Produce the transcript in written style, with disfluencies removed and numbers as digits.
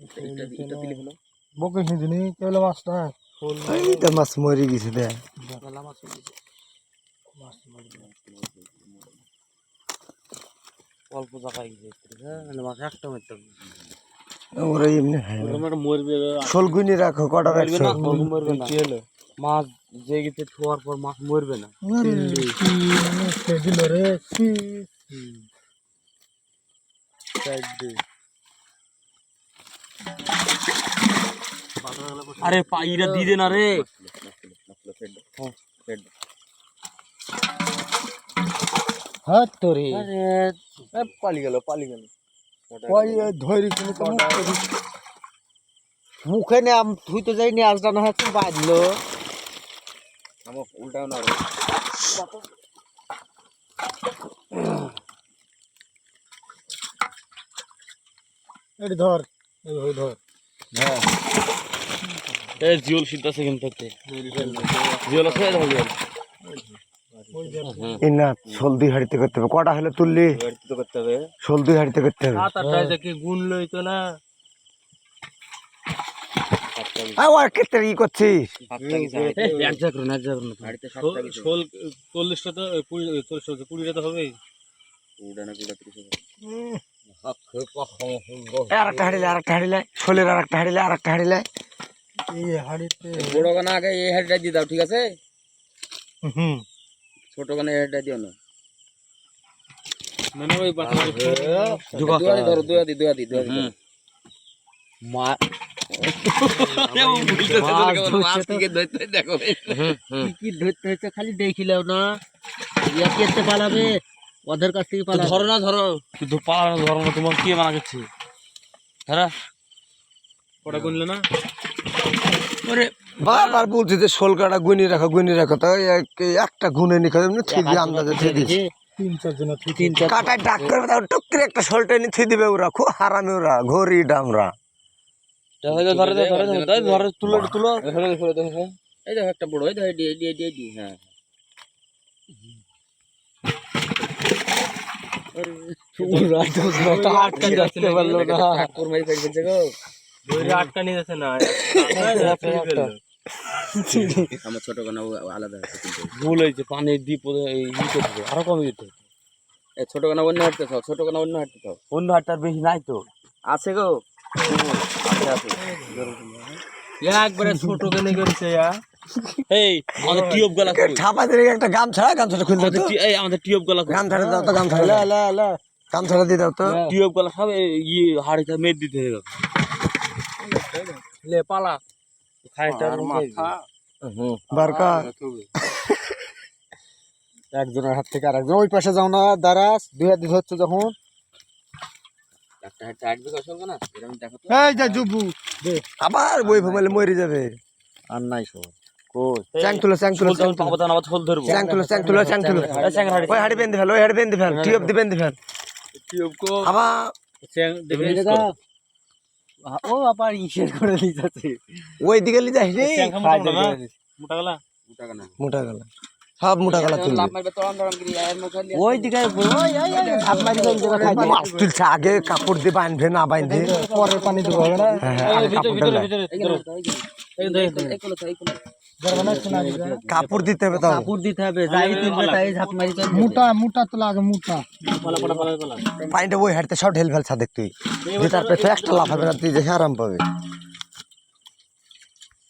এটা দিলে হলো বকে হিঁদিনি কেবল মাছটা এইটা মাছ মরে গেছে দে মেলা মাছ হয়ে গেছে। অল্প জায়গায় গেছে মাছ একটা মারতে হবে ওরা এমনি মরবে শোলগুনি রাখো কটা রাখছো না মরবে না মাছ যে গেছে ছোয়ার পর মাছ মরবে না দিল রে আরে পাইরা দিয়ে দে না রে হাত তোরে পালি গেল ওই ধরি তুমি তো মুখে নে আম তুই তো যাইনি আজটা না হচ্ছে বাজলো আমার উল্টাও না এটি ধর এইভাবে ধর হ্যাঁ এই জিওল সিদ্ধ আছে কিন্তু জিওল আছে না শোল দুই হাড়িতে করতে হবে কটা হলে তুললি তো করতে হবে শোল দুই হাড়িতে করতে হবে দেখি গুণ লইতো না আবার কেটে ই করছিস এক জাগরণ শোল 40টা তো 20টা তো হবে আরেকটা হাড়িলে শোলের আরেকটা হাড়িলে এই হাড়িতে বড় গানা আগে এই হেডটা দিয়ে দাও ঠিক আছে হুম ছোট গানা এই হেডটা দিও না মানে ওই বাটা দুয়াদি ধরো দুয়াদি মা কি ধরতে হচ্ছে খালি দেখিলেও না ইয়া কেটে পালাবে ওদের কাছ থেকে পালাবে ধরো কিন্তু পালানো ধরো না তোমার কি মানা করছে ধরা ওটা গুনলে না আরে বারবার বলছি যে শোল কাটা গুনি রাখো তো একটা গুনে নি খাবে ঠিক আন্দাজে ঠিক দিছে 3-4 জন কাটায় ডাক করবে তাও টুক করে একটা শোল টেনে থুই দিবে ওরা খুব হারামি ওরা ঘড়ি ডামরা ধরে তুলো এই দেখো একটা বড় এই দিয়ে হ্যাঁ আমার ছোট গানা আলাদা ভুল হয়েছে পানি দ্বীপ আরো কমে যেতে ছোট গানা অন্য হাঁটতে থাও অন্য হাঁটতে বেশি নাই তো আছে গো একবারে ছোট গানে করেছে এই আমাদের টিউব গলা ছাপা দিয়ে একটা গামছাটা খুলতে তো এই আমাদের টিউব গলা গামছাটা দাও তো গামছাটা দিয়ে দাও তো টিউব গলা সব ই হাড়িটা মেদ দিতে হবে লে পালা খাইটা মাথা বারকা একজনের হাত থেকে আরেকজন ওই পাশে যাও না দাঁড়াস দুই হাত দিয়ে হচ্ছে যখন একটা হাড়টা আটবে কসবে না এরকম দেখো তো এই যা জুবু আবার বই ফেলে মরে যাবে আর নাই সব চ্যাং তুলো পাবো না আবার ছোল ধরবো চ্যাং তুলো ওই হাড়ি বেঁধে ফেল টিউব দিয়ে বেঁধে ফেল টিউব কো আবার চ্যাং দেবে ও আবার ইশের করে দিতেছে ওই দিকে লি যাস রে মোটা গলা সব মোটা গলা তুলবি লাভ মারবে তো আন্দোলন করি এর মুখে ওই দিকে হাত মারি মাছ তুলছে আগে কাপড় দিয়ে বাঁধবে না বাঁধবে পরের পানি দেবো হবে না কাপড় দিতে হবে তো কাপড় দিতে হবে যাই তুলবে তাই ঝাপ মারি মোটা তো লাগে মোটা পানিটা ওই হাঁটতে সব ঢেল ফেলছা দেখ তুই তারপরে একটা লাফাবে না তুই দেখে আরাম পাবে